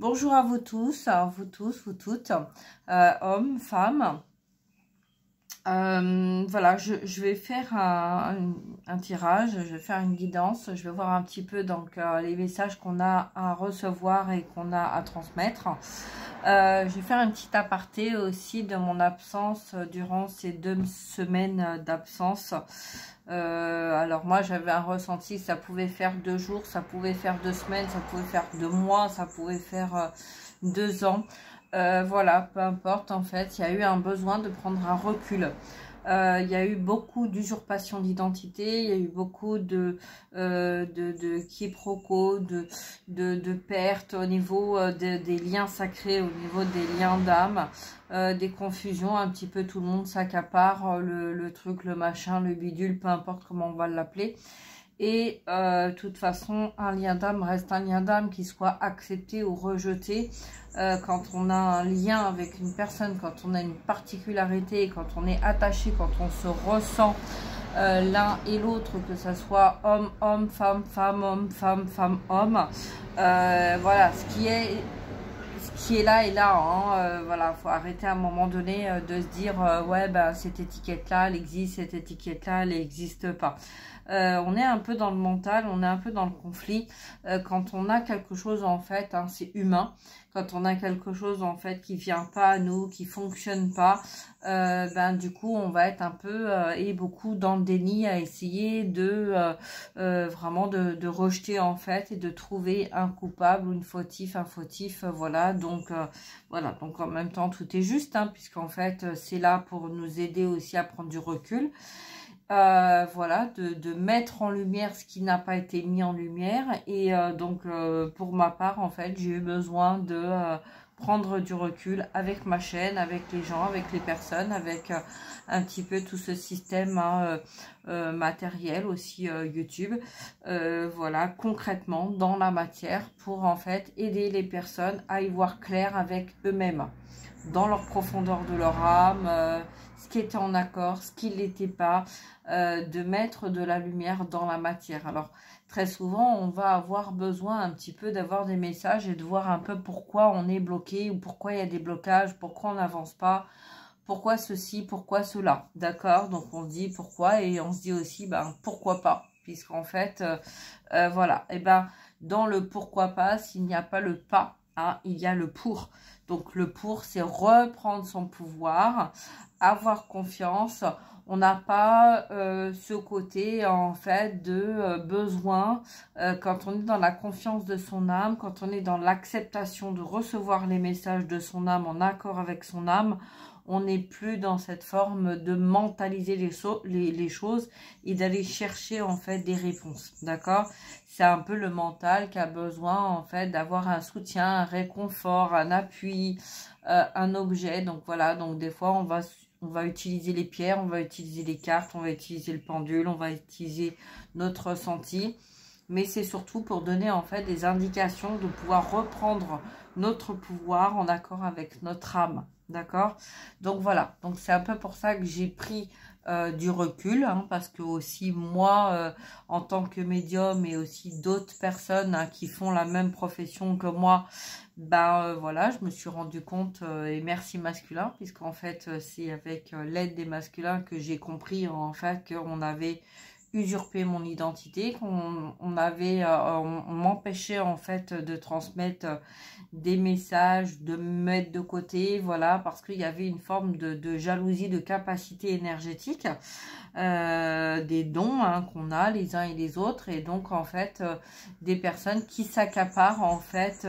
Bonjour à vous tous, vous toutes, hommes, femmes. Voilà, je vais faire un tirage, je vais faire une guidance, je vais voir un petit peu donc les messages qu'on a à recevoir et qu'on a à transmettre. Je vais faire un petit aparté aussi de mon absence durant ces 2 semaines d'absence. Alors moi j'avais un ressenti, ça pouvait faire 2 jours, ça pouvait faire 2 semaines, ça pouvait faire 2 mois, ça pouvait faire 2 ans. Voilà, peu importe, en fait, il y a eu un besoin de prendre un recul. Il y a eu beaucoup d'usurpation d'identité, il y a eu beaucoup de quiproquos, de pertes au niveau des liens sacrés, au niveau des liens d'âme, des confusions, un petit peu tout le monde s'accapare, le truc, le machin, le bidule, peu importe comment on va l'appeler. Et de toute façon, un lien d'âme reste un lien d'âme, qui soit accepté ou rejeté. Quand on a un lien avec une personne, quand on a une particularité, quand on est attaché, quand on se ressent l'un et l'autre, que ce soit homme, homme, femme, femme, homme, femme, femme, homme. Voilà, ce qui est là est là, hein. Voilà, faut arrêter à un moment donné de se dire ouais, bah, cette étiquette là elle existe, cette étiquette là elle n'existe pas. On est un peu dans le mental, on est un peu dans le conflit. Quand on a quelque chose, en fait, hein, c'est humain. Quand on a quelque chose, en fait, qui vient pas à nous, qui fonctionne pas, ben du coup on va être un peu et beaucoup dans le déni, à essayer de vraiment de rejeter, en fait, et de trouver un coupable ou une fautif, un fautif, voilà. Donc voilà, donc en même temps tout est juste, hein, puisqu'en fait c'est là pour nous aider aussi à prendre du recul. Voilà, de mettre en lumière ce qui n'a pas été mis en lumière. Et donc pour ma part, en fait, j'ai eu besoin de prendre du recul avec ma chaîne, avec les gens, avec les personnes, avec un petit peu tout ce système, hein, matériel aussi, YouTube, voilà, concrètement dans la matière, pour en fait aider les personnes à y voir clair avec eux-mêmes, dans leur profondeur de leur âme, ce qui était en accord, ce qui ne l'était pas, de mettre de la lumière dans la matière. Alors, très souvent, on va avoir besoin un petit peu d'avoir des messages et de voir un peu pourquoi on est bloqué, ou pourquoi il y a des blocages, pourquoi on n'avance pas, pourquoi ceci, pourquoi cela. D'accord? Donc, on se dit pourquoi, et on se dit aussi, ben, pourquoi pas, puisqu'en fait, voilà, et ben, dans le pourquoi pas, s'il n'y a pas le pas, hein, il y a le pour. Donc le pour, c'est reprendre son pouvoir, avoir confiance. On n'a pas ce côté, en fait, de besoin, quand on est dans la confiance de son âme, quand on est dans l'acceptation de recevoir les messages de son âme, en accord avec son âme. On n'est plus dans cette forme de mentaliser les choses et d'aller chercher, en fait, des réponses. D'accord? C'est un peu le mental qui a besoin, en fait, d'avoir un soutien, un réconfort, un appui, un objet. Donc voilà, donc des fois on va utiliser les pierres, on va utiliser les cartes, on va utiliser le pendule, on va utiliser notre ressenti. Mais c'est surtout pour donner, en fait, des indications de pouvoir reprendre notre pouvoir en accord avec notre âme. D'accord? Donc voilà, donc c'est un peu pour ça que j'ai pris du recul, hein, parce que aussi moi, en tant que médium, et aussi d'autres personnes, hein, qui font la même profession que moi, ben voilà, je me suis rendu compte, et merci masculin, puisqu'en fait c'est avec l'aide des masculins que j'ai compris, en fait, qu'on avait usurper mon identité, qu'on on m'empêchait, en fait, de transmettre des messages, de me mettre de côté, voilà, parce qu'il y avait une forme de jalousie, de capacité énergétique, des dons, hein, qu'on a les uns et les autres, et donc, en fait, des personnes qui s'accaparent, en fait,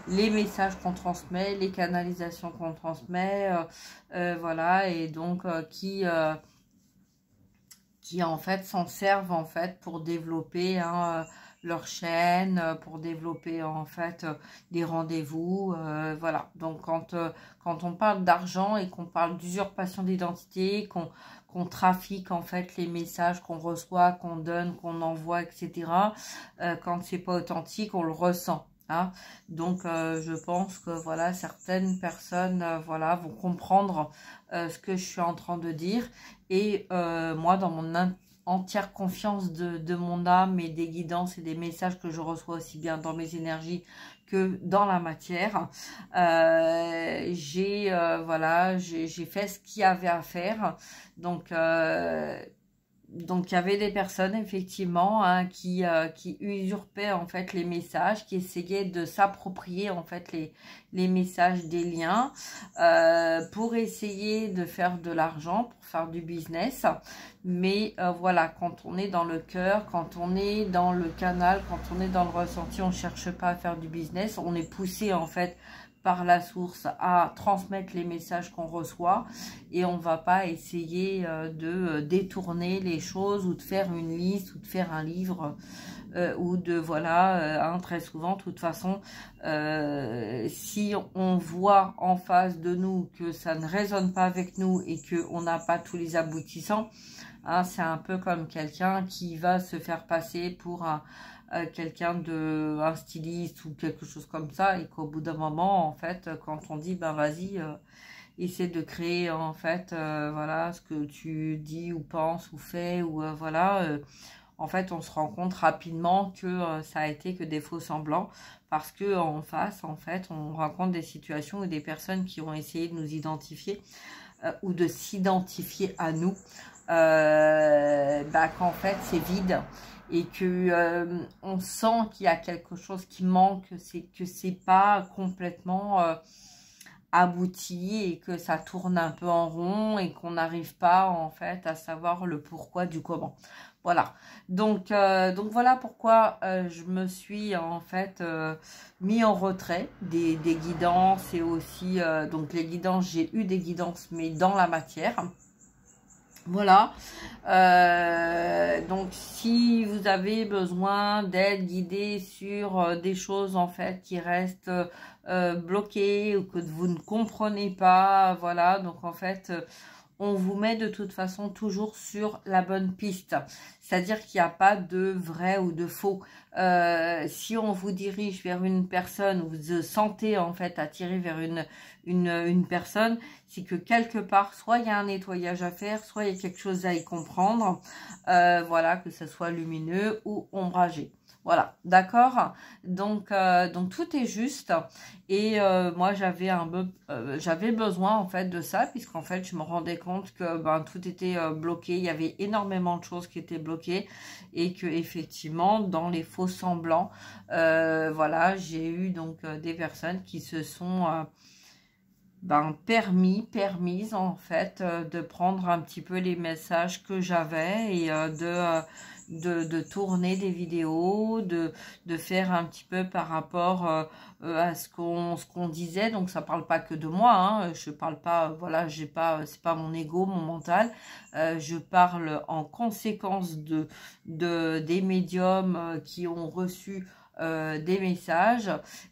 les messages qu'on transmet, les canalisations qu'on transmet, voilà, et donc qui en fait s'en servent, en fait, pour développer, hein, leur chaîne, pour développer, en fait, des rendez-vous, voilà. Donc quand on parle d'argent et qu'on parle d'usurpation d'identité, qu'on trafique, en fait, les messages qu'on reçoit, qu'on donne, qu'on envoie, etc., quand c'est pas authentique, on le ressent. Hein. Donc je pense que voilà, certaines personnes voilà, vont comprendre ce que je suis en train de dire. Et moi, dans mon entière confiance de mon âme et des guidances et des messages que je reçois, aussi bien dans mes énergies que dans la matière. Voilà, j'ai fait ce qu'il y avait à faire. Donc il y avait des personnes effectivement hein, qui usurpaient en fait les messages, qui essayaient de s'approprier en fait les messages des liens pour essayer de faire de l'argent, pour faire du business. Mais voilà, quand on est dans le cœur, quand on est dans le canal, quand on est dans le ressenti, on ne cherche pas à faire du business, on est poussé en fait par la source à transmettre les messages qu'on reçoit et on va pas essayer de détourner les choses ou de faire une liste ou de faire un livre ou de voilà très souvent de toute façon si on voit en face de nous que ça ne résonne pas avec nous et que on n'a pas tous les aboutissants hein, c'est un peu comme quelqu'un qui va se faire passer pour quelqu'un un styliste ou quelque chose comme ça et qu'au bout d'un moment en fait quand on dit ben vas-y essaie de créer en fait voilà ce que tu dis ou penses ou fais ou voilà en fait on se rend compte rapidement que ça a été que des faux semblants parce que en face en fait on rencontre des situations ou des personnes qui ont essayé de nous identifier ou de s'identifier à nous qu'en fait c'est vide et que on sent qu'il y a quelque chose qui manque, c'est que c'est pas complètement abouti et que ça tourne un peu en rond et qu'on n'arrive pas en fait à savoir le pourquoi du comment. Voilà, donc voilà pourquoi je me suis en fait mis en retrait des guidances et aussi donc les guidances, j'ai eu des guidances mais dans la matière. Voilà, donc si vous avez besoin d'être guidé sur des choses en fait qui restent bloquées ou que vous ne comprenez pas, voilà, donc en fait on vous met de toute façon toujours sur la bonne piste. C'est-à-dire qu'il n'y a pas de vrai ou de faux. Si on vous dirige vers une personne, vous vous sentez en fait attiré vers une personne, c'est que quelque part, soit il y a un nettoyage à faire, soit il y a quelque chose à y comprendre. Voilà, que ce soit lumineux ou ombragé. Voilà, d'accord. Donc tout est juste. Et moi, j'avais besoin en fait de ça, puisqu'en fait, je me rendais compte que tout était bloqué. Il y avait énormément de choses qui étaient bloquées et que effectivement, dans les faux semblants, voilà, j'ai eu donc des personnes qui se sont permises en fait de prendre un petit peu les messages que j'avais et de tourner des vidéos, de faire un petit peu par rapport à ce qu'on disait. Donc ça parle pas que de moi, hein. Je parle pas, voilà, c'est pas mon ego, mon mental. Je parle en conséquence des médiums qui ont reçu des messages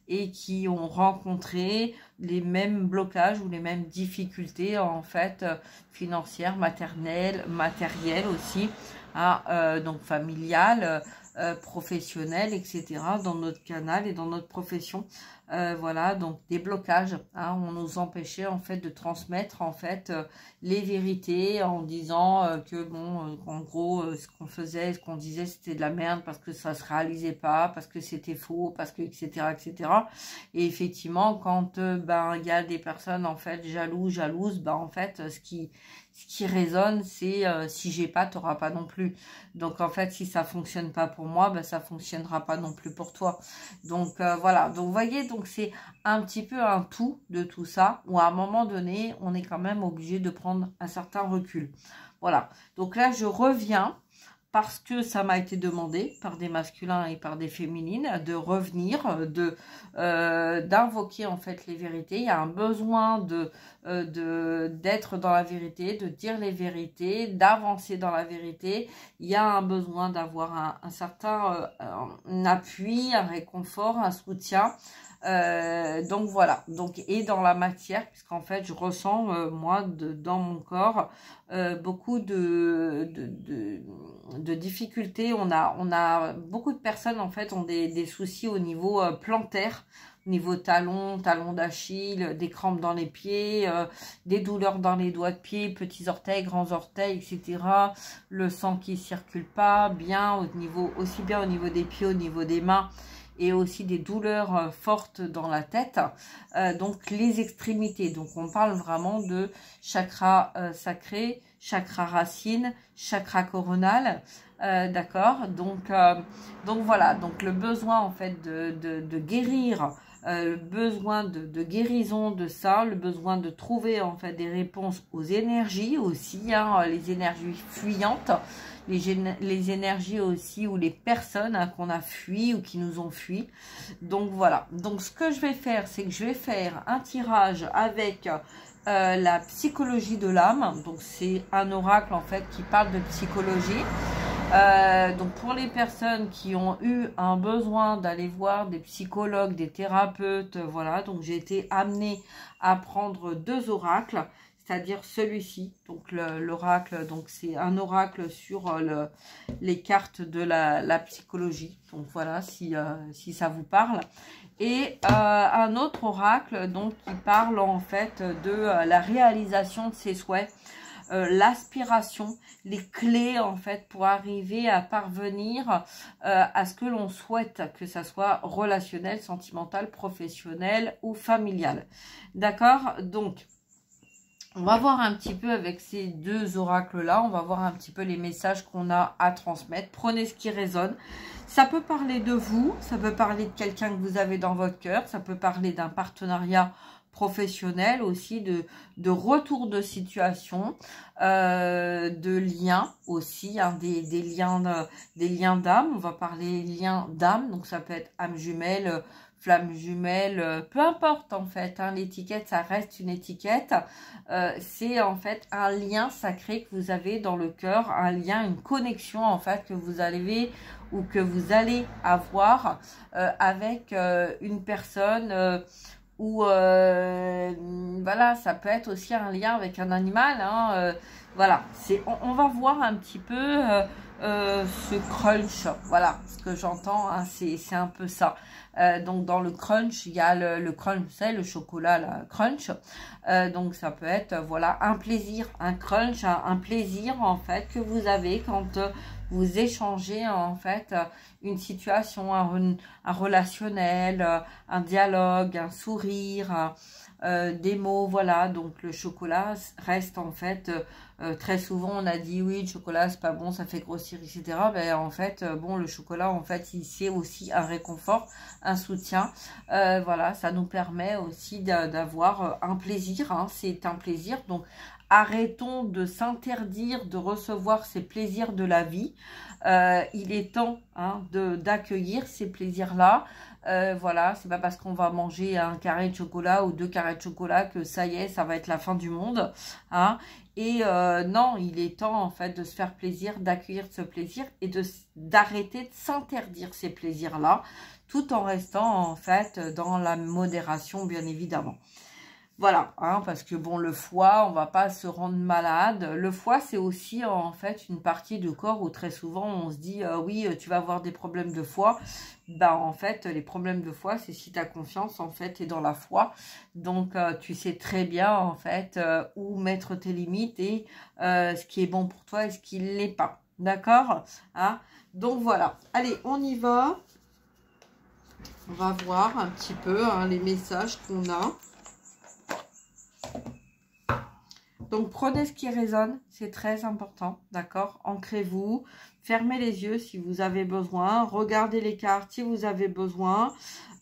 et qui ont rencontré les mêmes blocages ou les mêmes difficultés en fait financières, matérielles aussi, hein, donc familiales, professionnelles, etc. dans notre canal et dans notre profession. Voilà, donc des blocages, hein, on nous empêchait en fait de transmettre en fait les vérités en disant que bon, en gros, ce qu'on faisait, ce qu'on disait, c'était de la merde parce que ça se réalisait pas, parce que c'était faux, parce que etc. etc. Et effectivement, quand il y a des personnes en fait jalouses, en fait ce qui résonne, c'est si j'ai pas, t'auras pas non plus. Donc en fait, si ça fonctionne pas pour moi, ça fonctionnera pas non plus pour toi. Donc voilà. Donc vous voyez, donc c'est un petit peu un tout de tout ça, où à un moment donné, on est quand même obligé de prendre un certain recul. Voilà. Donc là, je reviens parce que ça m'a été demandé par des masculins et par des féminines de revenir, d'invoquer en fait les vérités. Il y a un besoin d'être dans la vérité, de dire les vérités, d'avancer dans la vérité. Il y a un besoin d'avoir un certain un appui, un réconfort, un soutien. Donc voilà, donc et dans la matière, puisqu'en fait je ressens moi dans mon corps beaucoup de difficultés. On a beaucoup de personnes en fait ont des soucis au niveau plantaire, au niveau talon d'Achille, des crampes dans les pieds, des douleurs dans les doigts de pied, petits orteils, grands orteils, etc. Le sang qui circule pas bien au niveau, aussi bien au niveau des pieds, au niveau des mains. et aussi des douleurs fortes dans la tête, donc les extrémités. Donc on parle vraiment de chakra sacré, chakra racine, chakra coronal, d'accord. Donc voilà, donc le besoin en fait de guérir, le besoin de guérison de ça, le besoin de trouver en fait des réponses aux énergies aussi, hein, les énergies fuyantes, les énergies aussi ou les personnes, hein, qu'on a fui ou qui nous ont fui. Donc voilà, donc ce que je vais faire, c'est que je vais faire un tirage avec la psychologie de l'âme. Donc c'est un oracle en fait qui parle de psychologie. Donc pour les personnes qui ont eu un besoin d'aller voir des psychologues, des thérapeutes, voilà, donc j'ai été amenée à prendre 2 oracles, c'est-à-dire celui-ci, donc l'oracle, donc c'est un oracle sur les cartes de la psychologie, donc voilà, si ça vous parle, et un autre oracle donc qui parle en fait de la réalisation de ses souhaits, l'aspiration, les clés en fait pour arriver à parvenir à ce que l'on souhaite, que ça soit relationnel, sentimental, professionnel ou familial. D'accord? Donc on va voir un petit peu avec ces 2 oracles-là, on va voir un petit peu les messages qu'on a à transmettre. Prenez ce qui résonne. Ça peut parler de vous, ça peut parler de quelqu'un que vous avez dans votre cœur, ça peut parler d'un partenariat professionnel aussi, de retour de situation, de liens aussi, hein, des liens d'âme. On va parler liens d'âme, donc ça peut être âme jumelle, flamme jumelle, peu importe en fait, hein, l'étiquette, ça reste une étiquette. C'est en fait un lien sacré que vous avez dans le cœur, un lien, une connexion en fait que vous avez ou que vous allez avoir avec une personne ou voilà, ça peut être aussi un lien avec un animal, hein, voilà, on va voir un petit peu ce crunch, voilà, ce que j'entends, hein, c'est un peu ça. Donc dans le crunch, il y a le crunch, c'est le chocolat, la crunch, donc ça peut être voilà un plaisir, un crunch, un plaisir en fait que vous avez quand vous échangez en fait une situation, un relationnel, un dialogue, un sourire, des mots, voilà. Donc le chocolat reste en fait très souvent on a dit oui, le chocolat c'est pas bon, ça fait grossir, etc. Ben en fait bon, le chocolat en fait c'est aussi un réconfort, un soutien, voilà, ça nous permet aussi d'avoir un plaisir, hein, c'est un plaisir. Donc arrêtons de s'interdire de recevoir ces plaisirs de la vie. Il est temps, hein, d'accueillir ces plaisirs-là. Voilà, c'est pas parce qu'on va manger un carré de chocolat ou 2 carrés de chocolat que ça y est, ça va être la fin du monde, hein. Et non, il est temps en fait de se faire plaisir, d'accueillir ce plaisir et d'arrêter de s'interdire ces plaisirs-là, tout en restant en fait dans la modération, bien évidemment. Voilà, hein, parce que bon, le foie, on va pas se rendre malade. Le foie, c'est aussi en fait une partie du corps où très souvent on se dit oui, tu vas avoir des problèmes de foie. Bah en fait, les problèmes de foie, c'est si ta confiance en fait est dans la foi. Donc tu sais très bien en fait où mettre tes limites et ce qui est bon pour toi et ce qui l'est pas. D'accord, hein? Donc voilà. Allez, on y va. On va voir un petit peu, hein, les messages qu'on a. Donc, prenez ce qui résonne, c'est très important, d'accord? Ancrez-vous, fermez les yeux si vous avez besoin, regardez les cartes si vous avez besoin,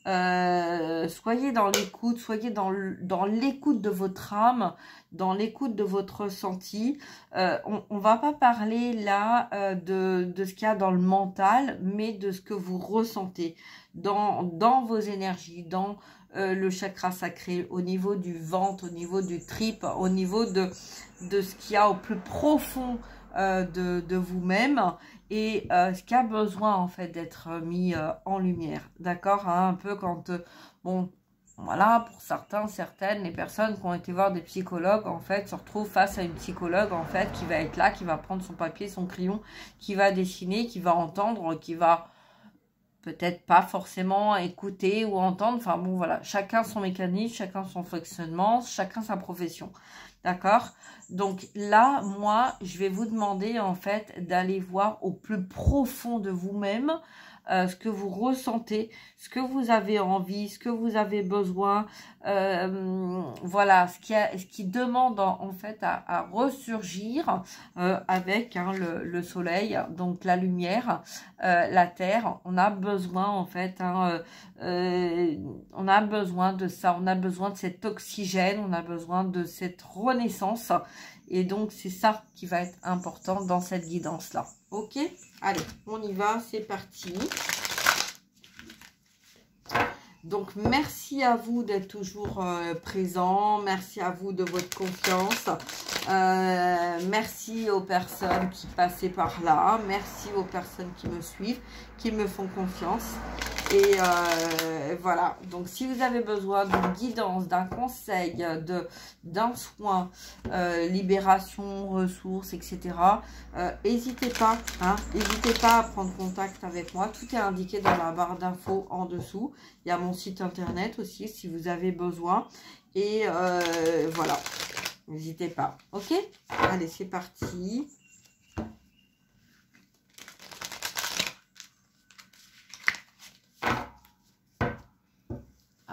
soyez dans l'écoute, soyez dans l'écoute de votre âme, dans l'écoute de votre ressenti. On va pas parler là de ce qu'il y a dans le mental, mais de ce que vous ressentez dans vos énergies, dans le chakra sacré, au niveau du ventre, au niveau du trip, au niveau de ce qu'il y a au plus profond de vous-même et ce qui a besoin en fait d'être mis en lumière, d'accord, hein, un peu quand bon, voilà, pour certaines, les personnes qui ont été voir des psychologues en fait se retrouvent face à une psychologue en fait qui va être là, qui va prendre son papier, son crayon, qui va dessiner, qui va entendre, qui va peut-être pas forcément écouter ou entendre, enfin bon voilà, chacun son mécanisme, chacun son fonctionnement, chacun sa profession, d'accord? Donc là, moi, je vais vous demander en fait d'aller voir au plus profond de vous-même ce que vous ressentez, ce que vous avez envie, ce que vous avez besoin, voilà, ce qui demande en fait à ressurgir avec le soleil, donc la lumière, la terre. On a besoin en fait, on a besoin de ça, on a besoin de cet oxygène, on a besoin de cette renaissance. Et donc, c'est ça qui va être important dans cette guidance-là. Ok? Allez, on y va, c'est parti. Donc, merci à vous d'être toujours présents. Merci à vous de votre confiance. Merci aux personnes qui passaient par là. Merci aux personnes qui me suivent, qui me font confiance. Et voilà, donc si vous avez besoin d'une guidance, d'un conseil, d'un soin, libération, ressources, etc., n'hésitez pas, n'hésitez pas à prendre contact avec moi. Tout est indiqué dans la barre d'infos en dessous. Il y a mon site internet aussi si vous avez besoin. Et voilà, n'hésitez pas. Ok? Allez, c'est parti.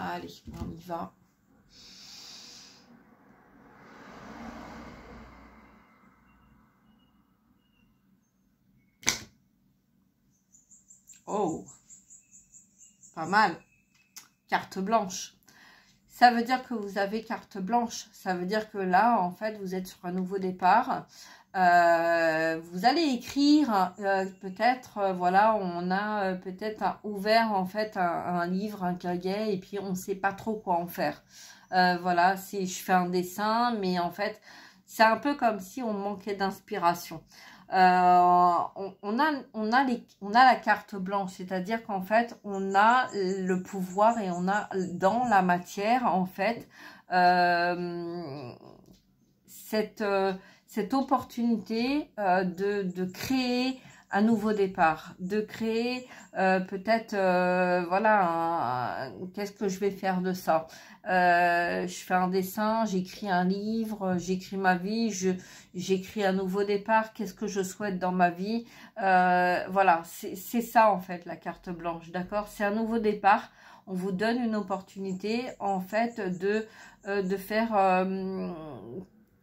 Allez, on y va. Oh, pas mal. Carte blanche. Ça veut dire que vous avez carte blanche. Ça veut dire que là, en fait, vous êtes sur un nouveau départ. Vous allez écrire, peut-être, voilà, on a peut-être ouvert en fait un livre, un cahier, et puis on ne sait pas trop quoi en faire. Voilà, je fais un dessin, mais en fait, c'est un peu comme si on manquait d'inspiration. On a la carte blanche, c'est-à-dire qu'en fait, on a le pouvoir et on a dans la matière, en fait, cette opportunité de créer un nouveau départ, de créer peut-être, voilà, qu'est-ce que je vais faire de ça? Je fais un dessin, j'écris un livre, j'écris ma vie, j'écris un nouveau départ, qu'est-ce que je souhaite dans ma vie? Voilà, c'est ça en fait la carte blanche, d'accord? C'est un nouveau départ, on vous donne une opportunité en fait de faire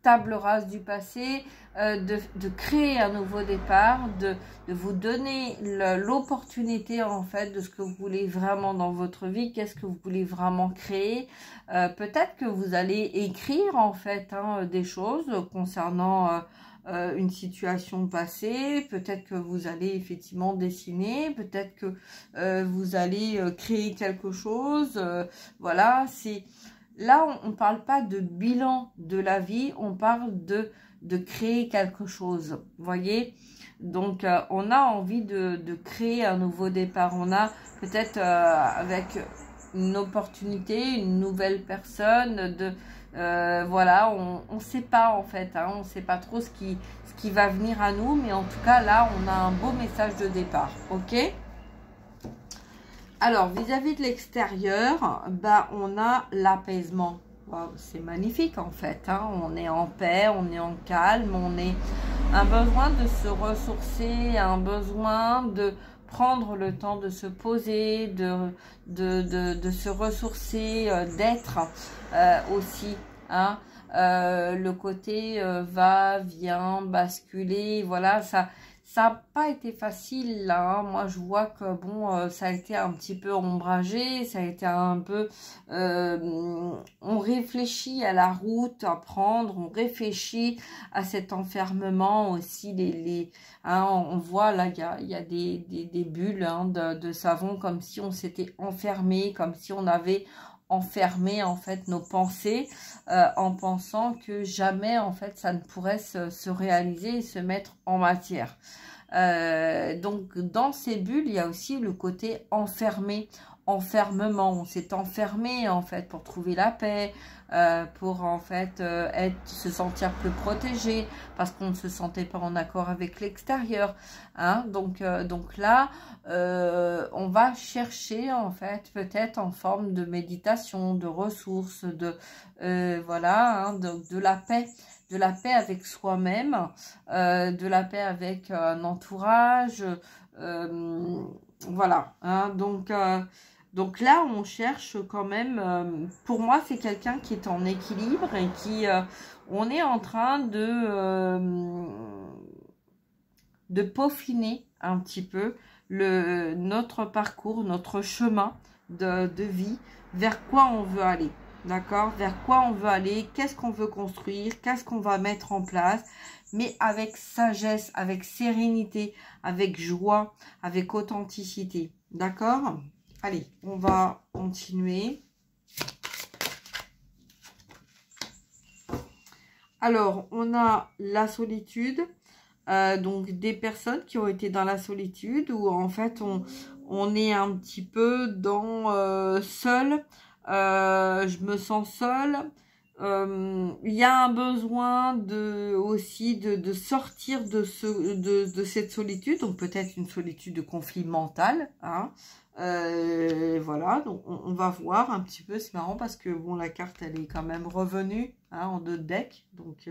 table rase du passé, de créer un nouveau départ, de vous donner l'opportunité en fait de ce que vous voulez vraiment dans votre vie, qu'est-ce que vous voulez vraiment créer. Peut-être que vous allez écrire en fait des choses concernant une situation passée, peut-être que vous allez effectivement dessiner, peut-être que vous allez créer quelque chose, voilà, c'est... Là, on ne parle pas de bilan de la vie, on parle de créer quelque chose, vous voyez. Donc, on a envie de créer un nouveau départ. On a peut-être avec une opportunité, une nouvelle personne, voilà, on ne sait pas en fait, on ne sait pas trop ce qui va venir à nous, mais en tout cas, là, on a un beau message de départ, ok ? Alors, vis-à-vis de l'extérieur, on a l'apaisement. Wow, c'est magnifique en fait. On est en paix, on est en calme, on est un besoin de se ressourcer, un besoin de prendre le temps de se poser, de se ressourcer, d'être aussi. Le côté va, vient, basculer, voilà, ça n'a pas été facile là, Moi je vois que bon, ça a été un petit peu ombragé, ça a été un peu, on réfléchit à la route à prendre, on réfléchit à cet enfermement aussi, on voit là il y a des bulles de savon, comme si on s'était enfermé, comme si on avait enfermé en fait nos pensées en pensant que jamais en fait ça ne pourrait se réaliser et se mettre en matière. Donc dans ces bulles il y a aussi le côté enfermé, enfermement, on s'est enfermé en fait pour trouver la paix, pour en fait se sentir plus protégé parce qu'on ne se sentait pas en accord avec l'extérieur, donc là on va chercher en fait peut-être en forme de méditation, de ressources, voilà, de la paix avec soi-même, de la paix avec un entourage, voilà, hein, donc là, on cherche quand même, pour moi, c'est quelqu'un qui est en équilibre et qui, on est en train de peaufiner un petit peu notre parcours, notre chemin de vie, vers quoi on veut aller, d'accord? Vers quoi on veut aller, qu'est-ce qu'on veut construire, qu'est-ce qu'on va mettre en place, mais avec sagesse, avec sérénité, avec joie, avec authenticité, d'accord? Allez, on va continuer. Alors, on a la solitude. Donc des personnes qui ont été dans la solitude où en fait on est un petit peu dans seul, je me sens seule, il y a un besoin aussi de sortir de cette solitude, donc peut-être une solitude de conflit mental, hein. Voilà, donc on va voir un petit peu, c'est marrant parce que bon, la carte elle est quand même revenue, hein, en 2 decks, donc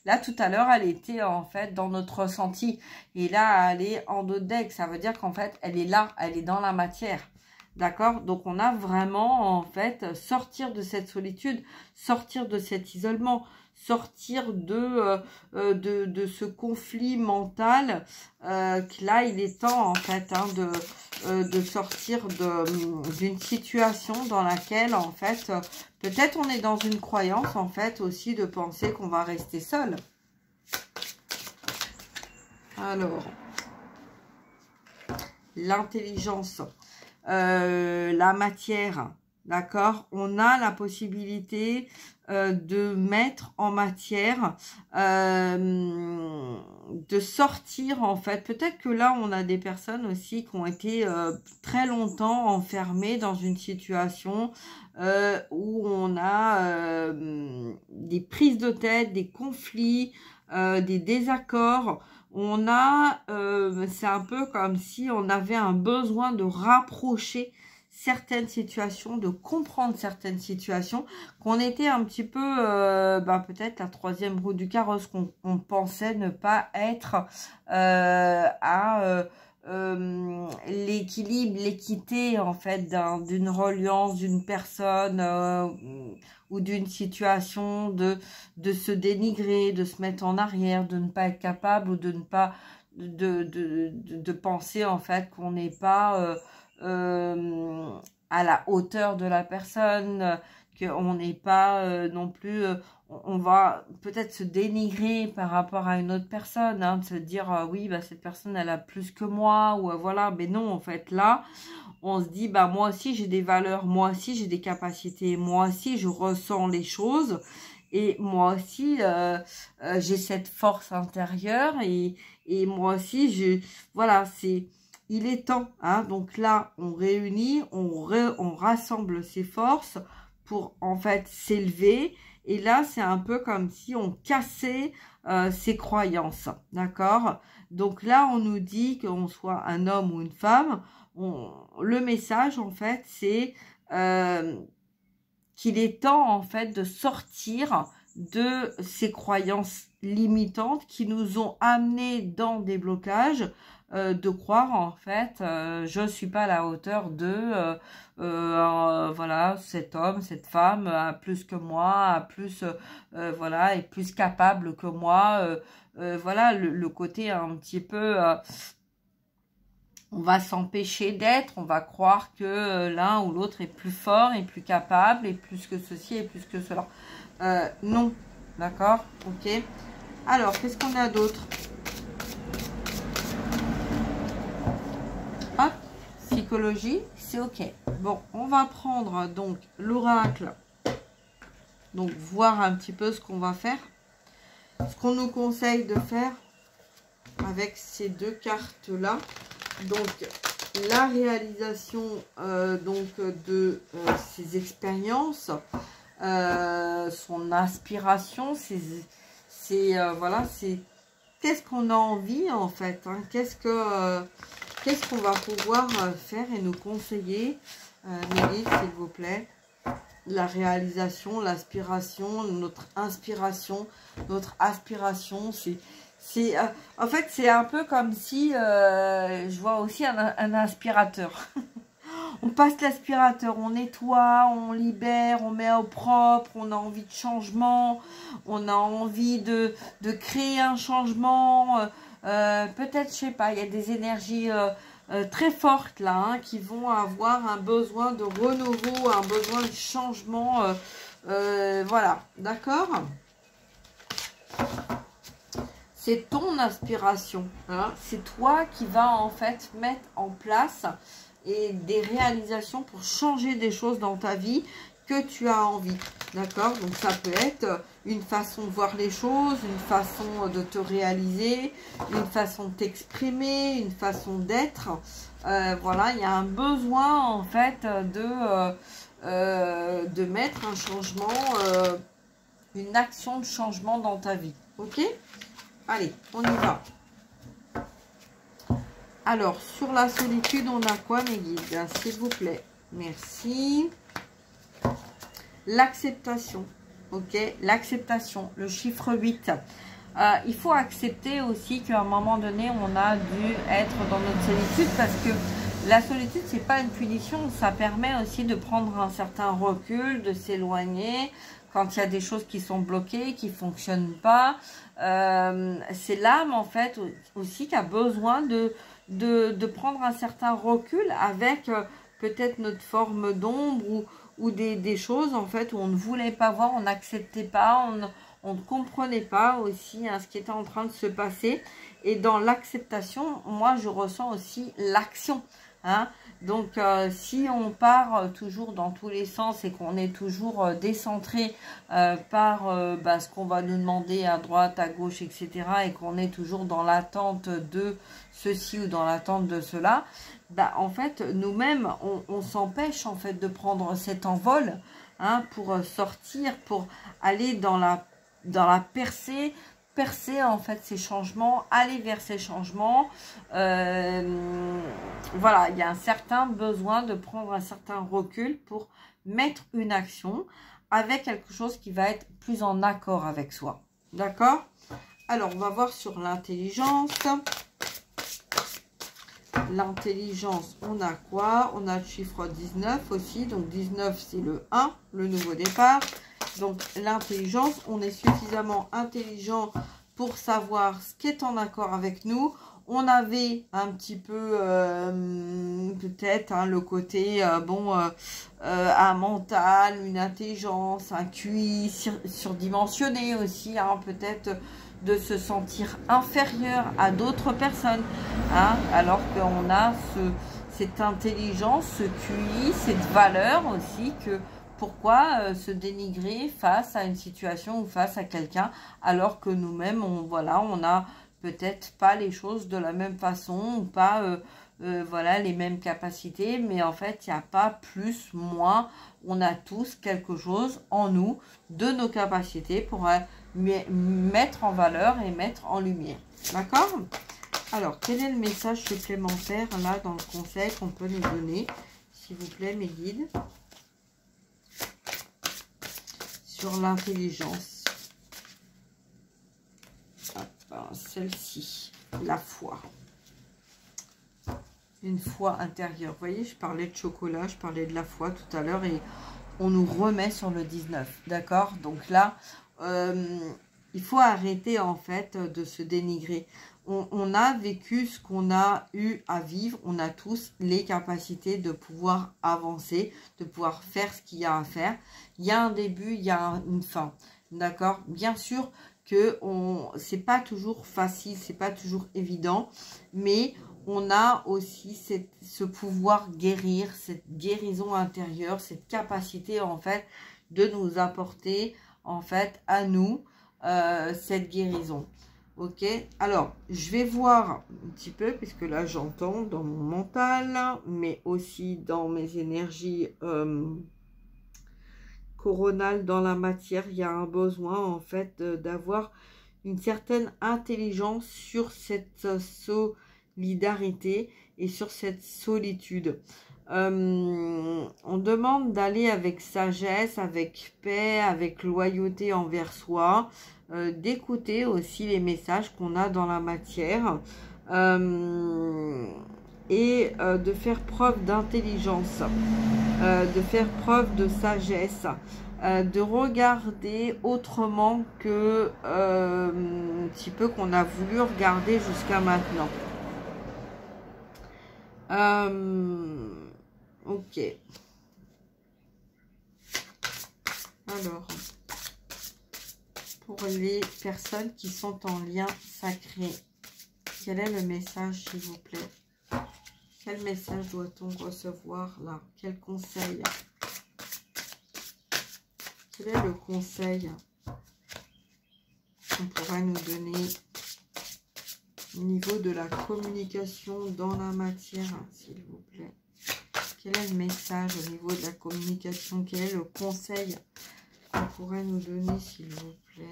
là tout à l'heure elle était en fait dans notre ressenti et là elle est en 2 decks, ça veut dire qu'en fait elle est là, elle est dans la matière, d'accord? Donc on a vraiment en fait sortir de cette solitude, sortir de cet isolement, sortir de ce conflit mental, que là il est temps en fait, hein, de sortir d'une situation dans laquelle en fait peut-être on est dans une croyance en fait aussi de penser qu'on va rester seul. Alors l'intelligence, la matière, d'accord, on a la possibilité de mettre en matière, de sortir en fait. Peut-être que là on a des personnes aussi qui ont été très longtemps enfermées dans une situation où on a des prises de tête, des conflits, des désaccords. On a, c'est un peu comme si on avait un besoin de rapprocher certaines situations, de comprendre certaines situations, qu'on était un petit peu, peut-être la 3e roue du carrosse, qu'on pensait ne pas être à l'équilibre, l'équité en fait d'une reliance, d'une personne ou d'une situation, de se dénigrer, de se mettre en arrière, de ne pas être capable ou de ne pas de penser en fait qu'on n'est pas à la hauteur de la personne, qu'on n'est pas non plus, on va peut-être se dénigrer par rapport à une autre personne, hein, de se dire oui, bah, cette personne elle a plus que moi, ou voilà, mais non, en fait là on se dit bah moi aussi j'ai des valeurs, moi aussi j'ai des capacités, moi aussi je ressens les choses, et moi aussi j'ai cette force intérieure, et moi aussi voilà, il est temps, hein. Donc là on réunit, on rassemble ses forces pour en fait s'élever, et là c'est un peu comme si on cassait ses croyances, d'accord? Donc là on nous dit qu'on soit un homme ou une femme, le message en fait c'est qu'il est temps en fait de sortir de ces croyances limitantes qui nous ont amenés dans des blocages, de croire en fait je suis pas à la hauteur de voilà, cet homme, cette femme a plus que moi, a plus voilà, est plus capable que moi, voilà le côté un petit peu on va s'empêcher d'être, on va croire que l'un ou l'autre est plus fort, est plus capable, et plus que ceci, et plus que cela. Non, d'accord, ok. Alors, qu'est-ce qu'on a d'autre? Hop, psychologie, c'est ok. Bon, on va prendre donc l'oracle, donc voir un petit peu ce qu'on va faire, ce qu'on nous conseille de faire avec ces 2 cartes-là. Donc, la réalisation de ses expériences, son inspiration, voilà, c'est qu'est-ce qu'on a envie en fait, hein, qu'est-ce qu'on va pouvoir faire et nous conseiller, Mélisse, s'il vous plaît. La réalisation, l'aspiration, notre inspiration, notre aspiration, En fait, c'est un peu comme si, je vois aussi un aspirateur. On passe l'aspirateur, on nettoie, on libère, on met au propre, on a envie de changement, on a envie de créer un changement. Peut-être, je sais pas, il y a des énergies très fortes là, hein, qui vont avoir un besoin de renouveau, un besoin de changement. Voilà, d'accord ? C'est ton inspiration, hein, c'est toi qui vas en fait mettre en place et des réalisations pour changer des choses dans ta vie que tu as envie, d'accord? Donc ça peut être une façon de voir les choses, une façon de te réaliser, une façon de t'exprimer, une façon d'être. Voilà, il y a un besoin en fait de mettre un changement, une action de changement dans ta vie, ok? Allez, on y va. Alors, sur la solitude, on a quoi, mes guides? S'il vous plaît. Merci. L'acceptation. Ok, l'acceptation. Le chiffre 8. Il faut accepter aussi qu'à un moment donné, on a dû être dans notre solitude parce que la solitude, c'est pas une punition. Ça permet aussi de prendre un certain recul, de s'éloigner quand il y a des choses qui sont bloquées, qui ne fonctionnent pas. C'est l'âme, en fait, aussi qui a besoin de prendre un certain recul avec peut-être notre forme d'ombre ou des choses, en fait, où on ne voulait pas voir, on n'acceptait pas, on ne comprenait pas aussi hein, ce qui était en train de se passer. Et dans l'acceptation, moi, je ressens aussi l'action. Hein. Donc, si on part toujours dans tous les sens et qu'on est toujours décentré par ce qu'on va nous demander à droite, à gauche, etc. et qu'on est toujours dans l'attente de ceci ou dans l'attente de cela, en fait, nous-mêmes, on s'empêche en fait de prendre cet envol hein, pour sortir, pour aller dans la percée en fait ces changements, aller vers ces changements. Voilà, il y a un certain besoin de prendre un certain recul pour mettre une action avec quelque chose qui va être plus en accord avec soi. D'accord? Alors, on va voir sur l'intelligence. L'intelligence, on a quoi? On a le chiffre 19 aussi. Donc, 19, c'est le 1, le nouveau départ. Donc, l'intelligence, on est suffisamment intelligent pour savoir ce qui est en accord avec nous. On avait un petit peu, peut-être, hein, le côté, un mental, une intelligence, un QI surdimensionné aussi, hein, peut-être de se sentir inférieur à d'autres personnes, hein, alors qu'on a cette intelligence, ce QI, cette valeur aussi que... Pourquoi se dénigrer face à une situation ou face à quelqu'un alors que nous-mêmes, on a peut-être pas les choses de la même façon ou pas voilà, les mêmes capacités, mais en fait, il n'y a pas plus, moins. On a tous quelque chose en nous de nos capacités pour mettre en valeur et mettre en lumière. D'accord? Alors, quel est le message supplémentaire là dans le conseil qu'on peut nous donner, s'il vous plaît, mes guides? Sur l'intelligence. Celle-ci, la foi. Une foi intérieure. Vous voyez, je parlais de chocolat, je parlais de la foi tout à l'heure et on nous remet sur le 19. D'accord? Donc là, il faut arrêter en fait de se dénigrer. On a vécu ce qu'on a eu à vivre. On a tous les capacités de pouvoir avancer, de pouvoir faire ce qu'il y a à faire. Il y a un début, il y a une fin. D'accord? Bien sûr que c'est pas toujours facile, c'est pas toujours évident, mais on a aussi ce pouvoir guérir, cette guérison intérieure, cette capacité en fait de nous apporter en fait à nous cette guérison. Ok, alors je vais voir un petit peu, puisque là j'entends dans mon mental, mais aussi dans mes énergies coronales dans la matière, il y a un besoin en fait d'avoir une certaine intelligence sur cette solidarité et sur cette solitude. On demande d'aller avec sagesse, avec paix, avec loyauté envers soi, d'écouter aussi les messages qu'on a dans la matière, et de faire preuve d'intelligence, de faire preuve de sagesse, de regarder autrement que un petit peu qu'on a voulu regarder jusqu'à maintenant. Ok. Alors, pour les personnes qui sont en lien sacré, quel est le message, s'il vous plaît? Quel message doit-on recevoir là? Quel conseil? Quel est le conseil qu'on pourrait nous donner au niveau de la communication dans la matière, s'il vous plaît? Quel est le message au niveau de la communication? Quel est le conseil qu'on pourrait nous donner, s'il vous plaît?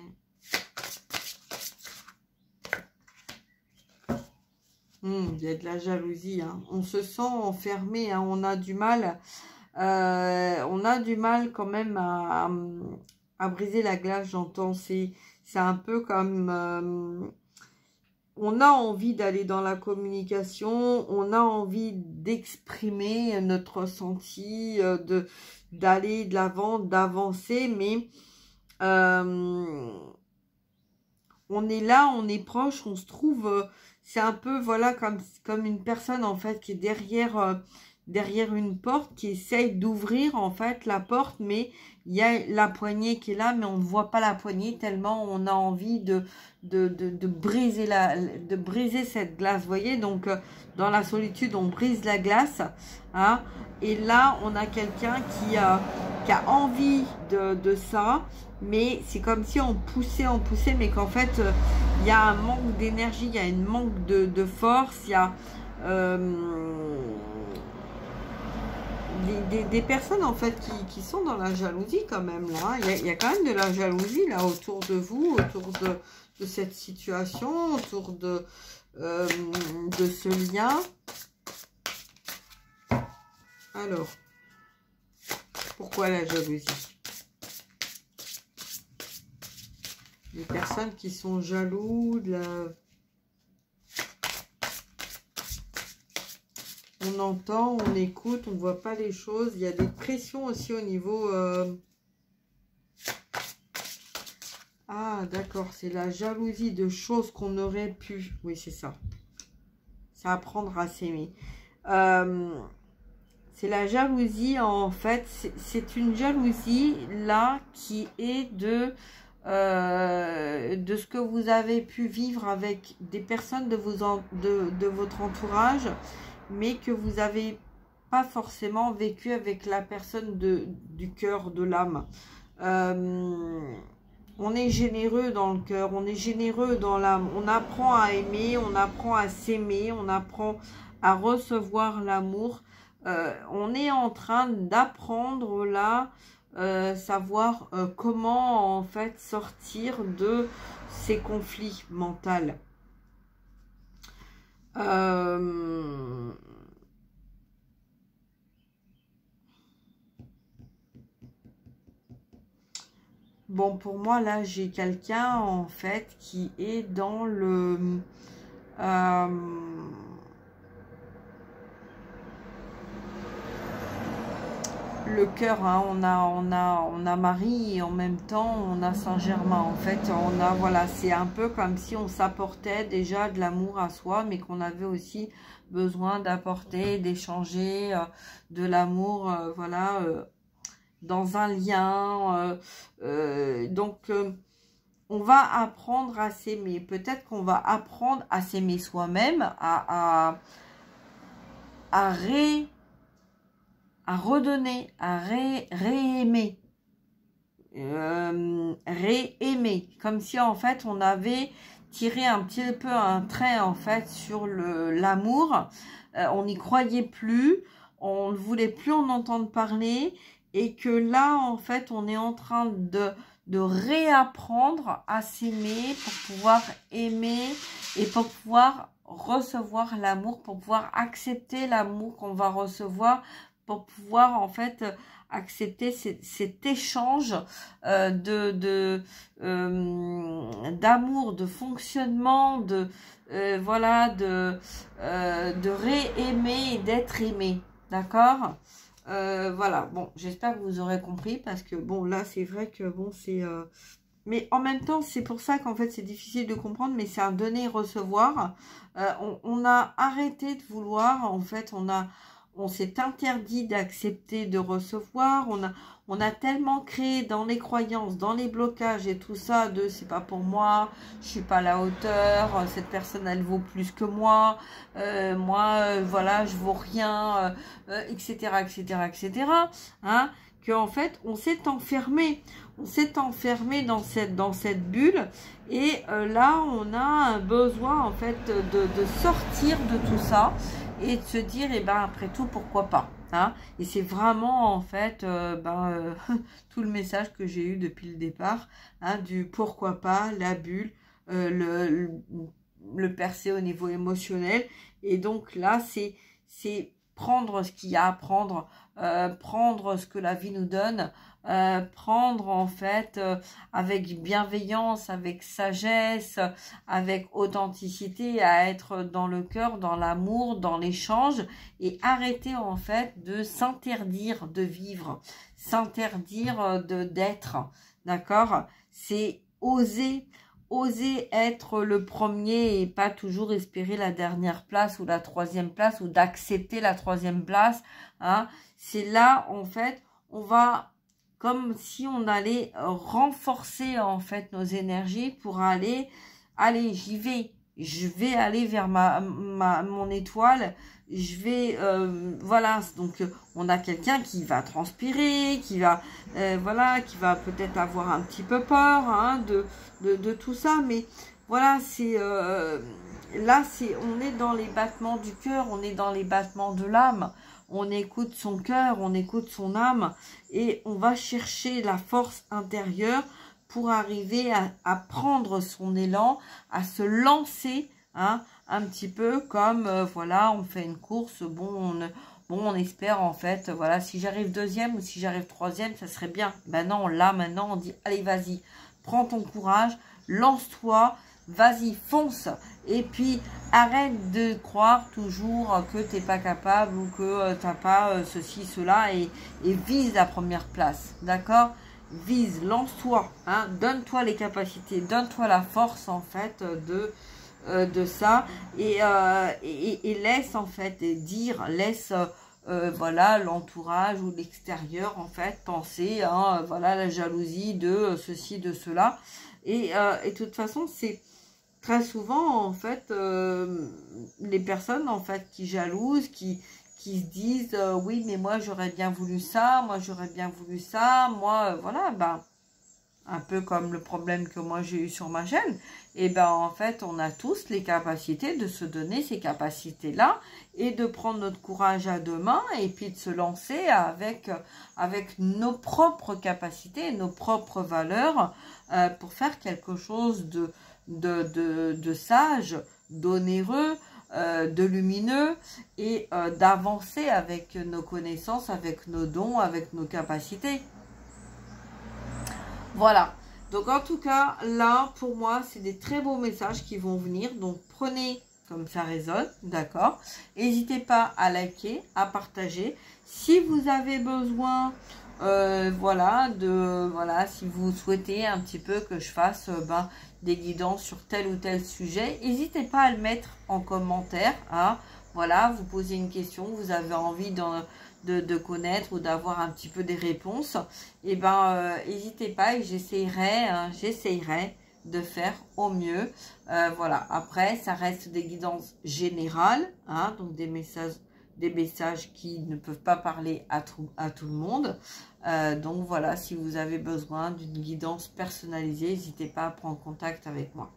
Il y a de la jalousie, hein. On se sent enfermé, hein. On a du mal quand même à briser la glace, j'entends. C'est un peu comme... on a envie d'aller dans la communication, on a envie d'exprimer notre ressenti, d'aller de l'avant, d'avancer, mais on est là, on est proche, on se trouve... c'est un peu, voilà, comme une personne, en fait, qui est derrière une porte, qui essaye d'ouvrir, en fait, la porte, mais il y a la poignée qui est là, mais on ne voit pas la poignée, tellement on a envie de briser cette glace, vous voyez. Donc, dans la solitude, on brise la glace, hein, et là, on a quelqu'un qui a envie de ça, mais c'est comme si on poussait, mais qu'en fait, il y a un manque d'énergie, il y a un manque de force, il y a des personnes, en fait, qui sont dans la jalousie quand même, là. Il y a quand même de la jalousie, là, autour de vous, autour de cette situation, autour de ce lien. Alors, pourquoi la jalousie? Les personnes qui sont jaloux, on entend, on écoute, on ne voit pas les choses. Il y a des pressions aussi au niveau... Ah, d'accord, c'est la jalousie de choses qu'on aurait pu... Oui, c'est ça. C'est apprendre à s'aimer. C'est la jalousie, en fait. C'est une jalousie, là, qui est de ce que vous avez pu vivre avec des personnes de votre entourage, mais que vous n'avez pas forcément vécu avec la personne du cœur, de l'âme. On est généreux dans le cœur, on est généreux dans l'âme, on apprend à aimer, on apprend à s'aimer, on apprend à recevoir l'amour. On est en train d'apprendre là, savoir comment en fait sortir de ces conflits mentaux. Bon, pour moi, là, j'ai quelqu'un, en fait, qui est dans le cœur, hein. On a Marie et en même temps, on a Saint-Germain. En fait, voilà, c'est un peu comme si on s'apportait déjà de l'amour à soi, mais qu'on avait aussi besoin d'apporter, d'échanger de l'amour, voilà, dans un lien. Donc, on va apprendre à s'aimer. Peut-être qu'on va apprendre à s'aimer soi-même, à redonner, à réaimer. Réaimer. Comme si, en fait, on avait tiré un petit peu un trait, en fait, sur l'amour. On n'y croyait plus. On ne voulait plus en entendre parler. Et que là, en fait, on est en train de réapprendre à s'aimer pour pouvoir aimer et pour pouvoir recevoir l'amour, pour pouvoir accepter l'amour qu'on va recevoir, pour pouvoir en fait accepter cet échange d'amour, de fonctionnement, voilà, de réaimer et d'être aimé, d'accord. Voilà, bon, j'espère que vous aurez compris, parce que bon, là c'est vrai que bon, c'est mais en même temps, c'est pour ça qu'en fait, c'est difficile de comprendre, mais c'est un donner-recevoir. On a arrêté de vouloir, en fait, on s'est interdit d'accepter de recevoir. On a tellement créé dans les croyances, dans les blocages et tout ça, de c'est pas pour moi, je suis pas à la hauteur, cette personne, elle vaut plus que moi, voilà, je vaux rien, etc., etc., etc., hein, qu'en fait, on s'est enfermé. On s'est enfermé dans cette bulle, et là on a un besoin en fait de sortir de tout ça et de se dire, et ben après tout, pourquoi pas, hein. Et c'est vraiment en fait tout le message que j'ai eu depuis le départ, hein, du pourquoi pas, la bulle, le percer au niveau émotionnel. Et donc là c'est prendre ce qu'il y a à prendre, prendre ce que la vie nous donne, prendre en fait avec bienveillance, avec sagesse, avec authenticité, à être dans le cœur, dans l'amour, dans l'échange, et arrêter en fait de s'interdire de vivre, s'interdire d'être, d'accord. C'est oser être le premier et pas toujours espérer la dernière place ou la troisième place, ou d'accepter la troisième place, hein. C'est là en fait on va, comme si on allait renforcer en fait nos énergies pour allez, je vais aller vers mon étoile, je vais, voilà. Donc on a quelqu'un qui va transpirer, qui va, voilà, qui va peut-être avoir un petit peu peur, hein, de tout ça, mais voilà, c'est là, on est dans les battements du cœur, on est dans les battements de l'âme. On écoute son cœur, on écoute son âme, et on va chercher la force intérieure pour arriver à prendre son élan, à se lancer, hein, un petit peu comme, voilà, on fait une course, on espère en fait, voilà, si j'arrive deuxième ou si j'arrive troisième, ça serait bien. Ben non, là, maintenant, on dit, allez, vas-y, prends ton courage, lance-toi, vas-y, fonce. Et puis, arrête de croire toujours que tu n'es pas capable ou que tu n'as pas ceci, cela, et vise la première place, d'accord? Vise, lance-toi, hein, donne-toi les capacités, donne-toi la force, en fait, de ça, et laisse, en fait, laisse, voilà, l'entourage ou l'extérieur, en fait, penser, hein, voilà, la jalousie de ceci, de cela, et de toute façon, c'est très souvent, en fait, les personnes, en fait, qui jalousent, qui se disent, oui, mais moi, j'aurais bien voulu ça, moi, j'aurais bien voulu ça, moi, voilà, ben, un peu comme le problème que moi, j'ai eu sur ma chaîne, et ben, en fait, on a tous les capacités de se donner ces capacités-là, et de prendre notre courage à deux mains, et puis de se lancer avec nos propres capacités, nos propres valeurs, pour faire quelque chose de sage, d'onéreux, de lumineux, et d'avancer avec nos connaissances, avec nos dons, avec nos capacités. Voilà. Donc en tout cas, là, pour moi, c'est des très beaux messages qui vont venir. Donc prenez comme ça résonne, d'accord. N'hésitez pas à liker, à partager. Si vous avez besoin, voilà, si vous souhaitez un petit peu que je fasse des guidances sur tel ou tel sujet, n'hésitez pas à le mettre en commentaire, hein. Voilà, vous posez une question, vous avez envie de connaître ou d'avoir un petit peu des réponses, et ben n'hésitez pas, et j'essayerai de faire au mieux. Voilà, après ça reste des guidances générales, hein, donc des messages qui ne peuvent pas parler à tout le monde. Donc voilà, si vous avez besoin d'une guidance personnalisée, n'hésitez pas à prendre contact avec moi.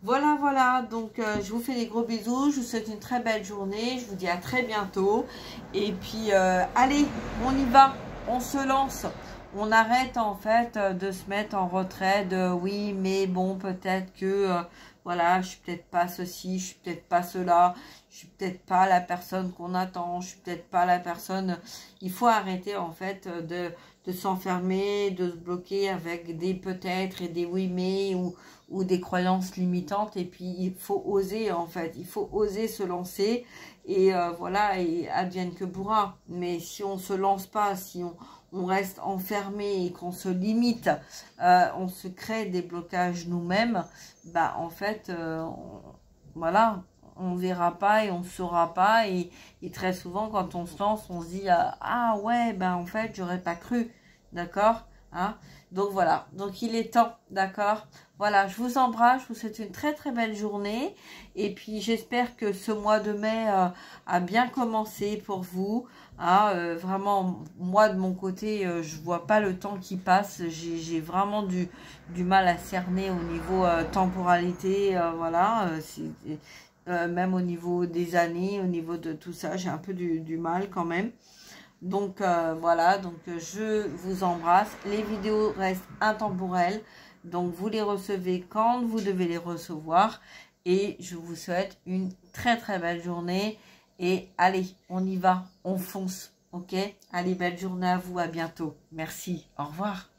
Voilà, voilà, donc je vous fais des gros bisous, je vous souhaite une très belle journée, je vous dis à très bientôt. Et puis, allez, on y va, on se lance. On arrête en fait de se mettre en retrait de oui, mais bon, peut-être que voilà, je suis peut-être pas ceci, je suis peut-être pas cela, je suis peut-être pas la personne qu'on attend, je suis peut-être pas la personne. Il faut arrêter en fait de s'enfermer, de se bloquer avec des peut-être et des oui mais ou des croyances limitantes. Et puis il faut oser en fait, il faut oser se lancer et voilà, et advienne que pourra. Mais si on se lance pas, si on reste enfermé et qu'on se limite, on se crée des blocages nous-mêmes, bah en fait, voilà, on verra pas et on saura pas. Et très souvent, quand on se lance, on se dit ah ouais, ben en fait, j'aurais pas cru, d'accord, hein. Donc voilà, donc il est temps, d'accord. Voilà, je vous embrasse, je vous souhaite une très très belle journée. Et puis j'espère que ce mois de mai a bien commencé pour vous. Hein, vraiment, moi de mon côté, je vois pas le temps qui passe. J'ai vraiment du mal à cerner au niveau temporalité. Voilà, même au niveau des années, au niveau de tout ça, j'ai un peu du mal quand même. Donc voilà, donc je vous embrasse. Les vidéos restent intemporelles, donc vous les recevez quand vous devez les recevoir. Et je vous souhaite une très très belle journée. Et allez, on y va, on fonce, ok? Allez, belle journée à vous, à bientôt. Merci, au revoir.